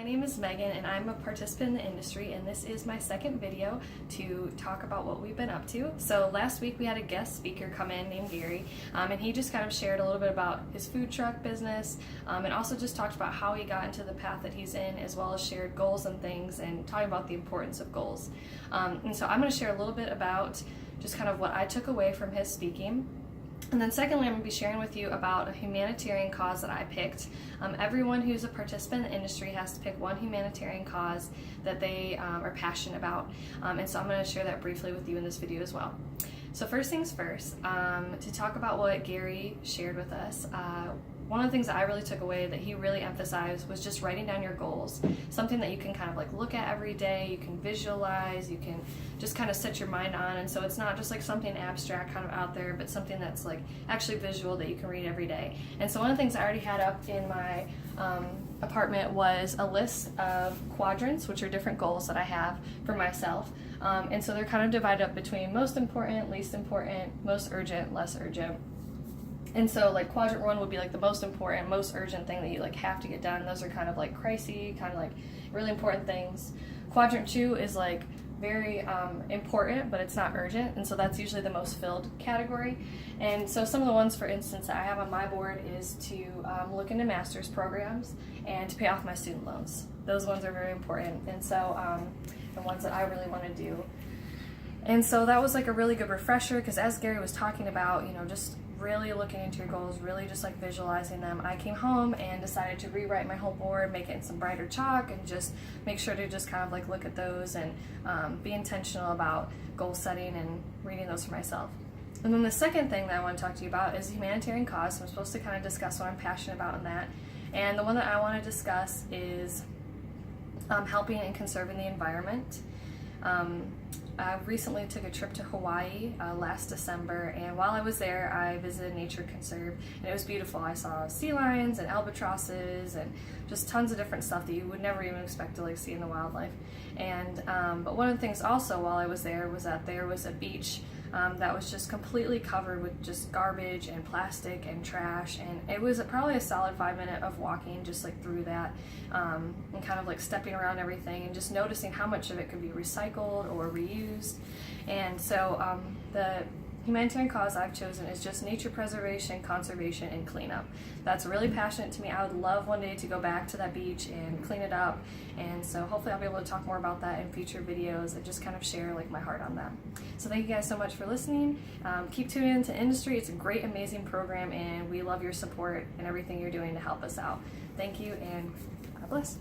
My name is Megan and I'm a participant in the industry, and this is my second video to talk about what we've been up to. So last week we had a guest speaker come in named Gary, and he just kind of shared a little bit about his food truck business, and also just talked about how he got into the path that he's in, as well as shared goals and things and talking about the importance of goals. And so I'm going to share a little bit about just kind of what I took away from his speaking. And then secondly, I'm going to be sharing with you about a humanitarian cause that I picked. Everyone who's a participant in the industry has to pick one humanitarian cause that they are passionate about. And so I'm going to share that briefly with you in this video as well. So first things first, to talk about what Gary shared with us, one of the things that I really took away that he really emphasized was just writing down your goals. Something that you can kind of like look at every day, you can visualize, you can just kind of set your mind on, and so it's not just like something abstract kind of out there, but something that's like actually visual that you can read every day. And so one of the things I already had up in my apartment was a list of quadrants, which are different goals that I have for myself. And so they're kind of divided up between most important, least important, most urgent, less urgent. And so like quadrant 1 would be like the most important, most urgent thing that you like have to get done. Those are kind of like pricey, kind of like really important things. Quadrant 2 is like very important, but it's not urgent, and so that's usually the most filled category. And so some of the ones, for instance, that I have on my board is to look into master's programs and to pay off my student loans. Those ones are very important, and so the ones that I really want to do. And so that was like a really good refresher, because as Gary was talking about, you know, just really looking into your goals, really just like visualizing them, I came home and decided to rewrite my whole board, make it in some brighter chalk, and just make sure to just kind of like look at those and be intentional about goal setting and reading those for myself. And then the second thing that I want to talk to you about is humanitarian cause. So I'm supposed to kind of discuss what I'm passionate about in that. And the one that I want to discuss is helping and conserving the environment. I recently took a trip to Hawaii last December, and while I was there I visited Nature Conserve, and it was beautiful. I saw sea lions and albatrosses and just tons of different stuff that you would never even expect to like see in the wildlife. And but one of the things also while I was there was that there was a beach that was just completely covered with just garbage and plastic and trash, and it was probably a solid 5 minutes of walking just like through that, and kind of like stepping around everything and just noticing how much of it could be recycled or reused. And so the humanitarian cause I've chosen is just nature preservation, conservation, and cleanup. That's really passionate to me. I would love one day to go back to that beach and clean it up, and so hopefully I'll be able to talk more about that in future videos and just kind of share like my heart on that. So thank you guys so much for listening. Keep tuning into industry. It's a great, amazing program, and we love your support and everything you're doing to help us out. Thank you, and God bless.